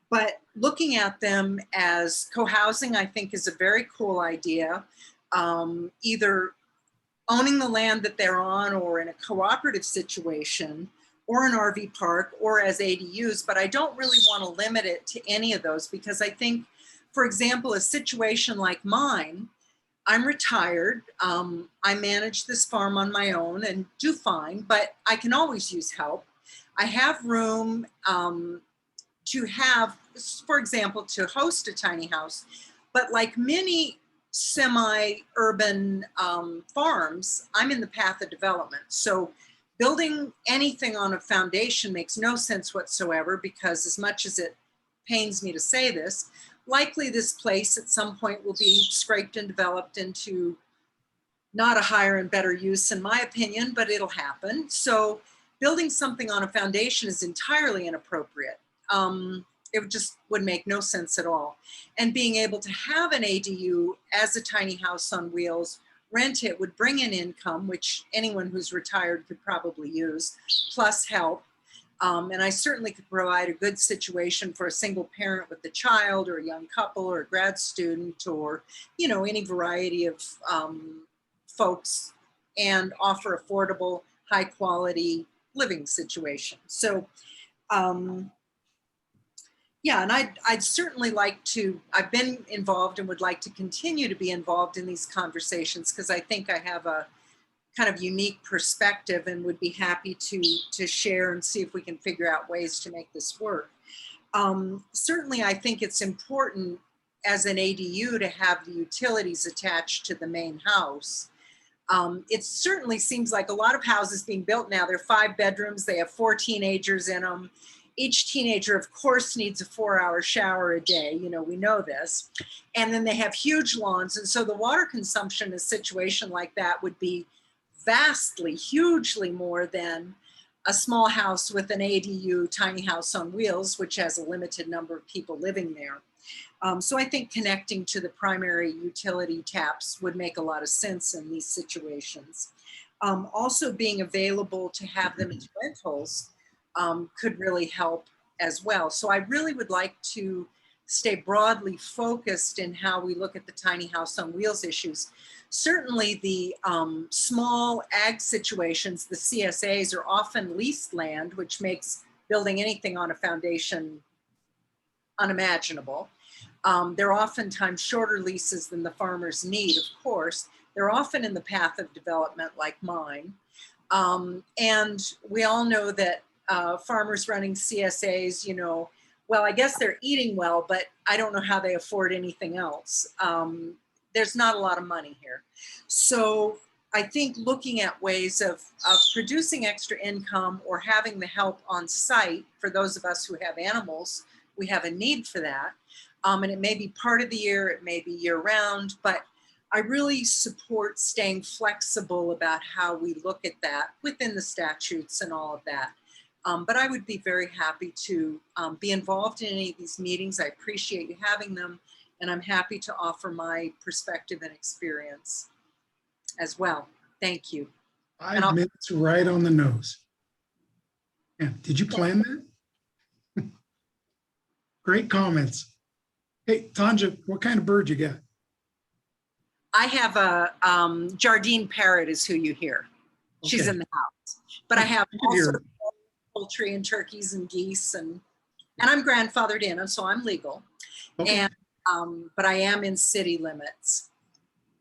Speaker 8: But looking at them as co-housing, I think, is a very cool idea. Either owning the land that they're on, or in a cooperative situation, or an RV park, or as ADUs. But I don't really want to limit it to any of those, because I think, for example, a situation like mine, I'm retired. I manage this farm on my own and do fine, but I can always use help. I have room to have, for example, to host a tiny house, but like many semi-urban farms, I'm in the path of development. So building anything on a foundation makes no sense whatsoever, because as much as it pains me to say this, likely this place at some point will be scraped and developed into not a higher and better use, in my opinion, but it'll happen. So building something on a foundation is entirely inappropriate. It just would make no sense at all. And being able to have an ADU as a tiny house on wheels, rent it, would bring in income, which anyone who's retired could probably use, plus help. And I certainly could provide a good situation for a single parent with a child, or a young couple, or a grad student, or, you know, any variety of folks, and offer affordable, high quality living situation. So, yeah, and I'd certainly like to, I've been involved and would like to continue to be involved in these conversations, because I think I have a kind of unique perspective, and would be happy to share and see if we can figure out ways to make this work. Certainly, I think it's important as an ADU to have the utilities attached to the main house. It certainly seems like a lot of houses being built now, they're 5 bedrooms, they have 4 teenagers in them. Each teenager, of course, needs a 4-hour shower a day. You know, we know this. And then they have huge lawns. And so the water consumption in a situation like that would be vastly, hugely more than a small house with an ADU, tiny house on wheels, which has a limited number of people living there. So I think connecting to the primary utility taps would make a lot of sense in these situations. Also being available to have them as rentals could really help as well. So I really would like to stay broadly focused in how we look at the tiny house on wheels issues. Certainly the small ag situations, the CSAs, are often leased land, which makes building anything on a foundation unimaginable. They're oftentimes shorter leases than the farmers need, of course. They're often in the path of development like mine. And we all know that farmers running CSAs, you know, well, I guess they're eating well, but I don't know how they afford anything else. There's not a lot of money here. So I think looking at ways of producing extra income, or having the help on site for those of us who have animals, we have a need for that. And it may be part of the year, it may be year round, but I really support staying flexible about how we look at that within the statutes and all of that. But I would be very happy to be involved in any of these meetings. I appreciate you having them, and I'm happy to offer my perspective and experience as well. Thank you.
Speaker 2: 5 minutes right on the nose. Yeah, did you plan that? Great comments. Hey, Tanja, what kind of bird you got?
Speaker 8: I have a Jardine parrot is who you hear. She's
Speaker 2: Okay.
Speaker 8: in the house. But I have
Speaker 2: Good
Speaker 8: also
Speaker 2: here.
Speaker 8: poultry and turkeys and geese, and I'm grandfathered in, and so I'm legal.
Speaker 2: Okay.
Speaker 8: And but I am in city limits.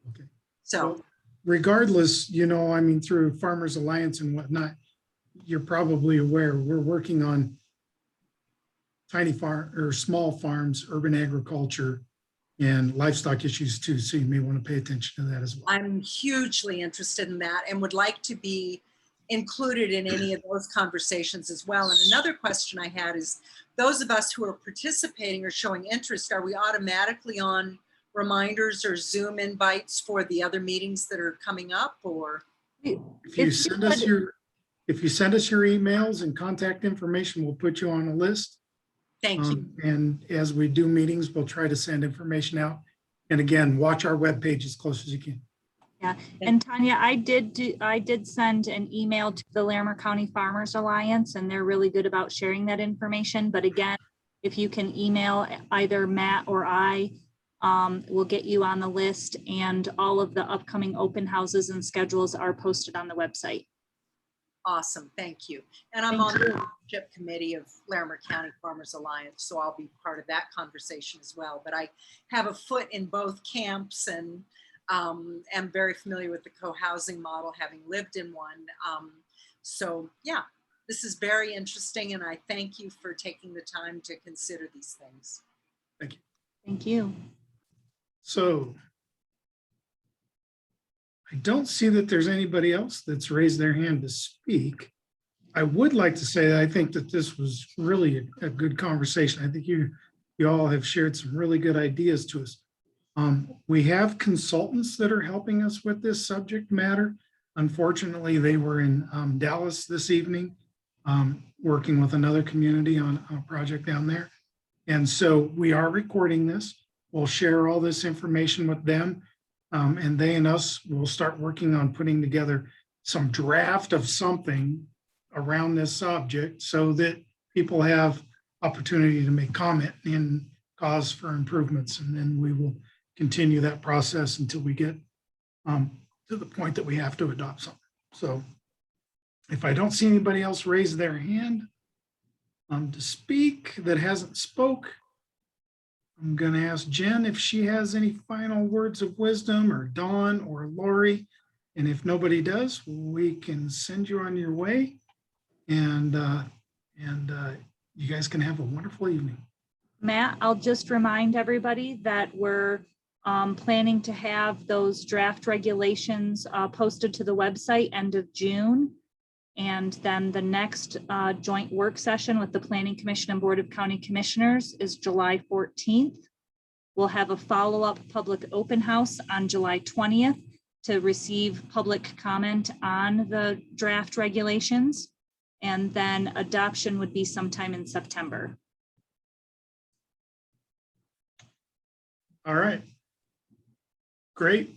Speaker 2: Okay.
Speaker 8: So
Speaker 2: Well, regardless, you know, I mean, through Farmers Alliance and whatnot, you're probably aware we're working on tiny farm or small farms, urban agriculture, and livestock issues too. So you may want to pay attention to that as well.
Speaker 8: I'm hugely interested in that, and would like to be included in any of those conversations as well. And another question I had is, those of us who are participating or showing interest, are we automatically on reminders or Zoom invites for the other meetings that are coming up? Or
Speaker 2: If you send us your emails and contact information, we'll put you on a list.
Speaker 8: thank you.
Speaker 2: And as we do meetings, we'll try to send information out. And again, watch our webpage as close as you can.
Speaker 3: Yeah, and Tanya, I did send an email to the Larimer County Farmers Alliance, and they're really good about sharing that information. But again, if you can email either Matt or I, we'll get you on the list, and all of the upcoming open houses and schedules are posted on the website.
Speaker 8: Awesome, thank you. And I'm on the leadership committee of Larimer County Farmers Alliance, so I'll be part of that conversation as well. But I have a foot in both camps, and am very familiar with the co-housing model, having lived in one. So yeah, this is very interesting, and I thank you for taking the time to consider these things.
Speaker 3: Thank you.
Speaker 2: So I don't see that there's anybody else that's raised their hand to speak. I would like to say that I think that this was really a good conversation. I think you all have shared some really good ideas to us. We have consultants that are helping us with this subject matter. Unfortunately, they were in Dallas this evening, working with another community on a project down there. And so we are recording this. We'll share all this information with them, and they and us will start working on putting together some draft of something around this subject so that people have opportunity to make comment and cause for improvements. And then we will continue that process until we get to the point that we have to adopt something. So if I don't see anybody else raise their hand to speak that hasn't spoke, I'm going to ask Jen if she has any final words of wisdom, or Dawn or Lori. And if nobody does, we can send you on your way. And you guys can have a wonderful evening.
Speaker 3: Matt, I'll just remind everybody that we're planning to have those draft regulations posted to the website end of June. And then the next joint work session with the Planning Commission and Board of County Commissioners is July 14th. We'll have a follow-up public open house on July 20th to receive public comment on the draft regulations. And then adoption would be sometime in September.
Speaker 2: All right. Great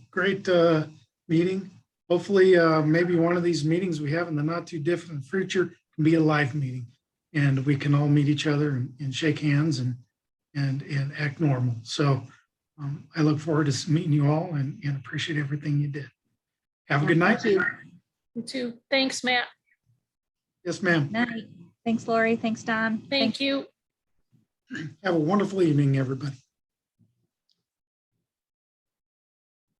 Speaker 2: meeting. Hopefully, maybe one of these meetings we have in the not too distant future can be a live meeting, and we can all meet each other and shake hands and act normal. So I look forward to meeting you all and appreciate everything you did. Have a good night.
Speaker 3: Thank you.
Speaker 9: You too. Thanks, Matt.
Speaker 2: Yes, ma'am.
Speaker 3: Night. Thanks, Lori. Thanks, Don.
Speaker 9: Thank you.
Speaker 2: Have a wonderful evening, everybody.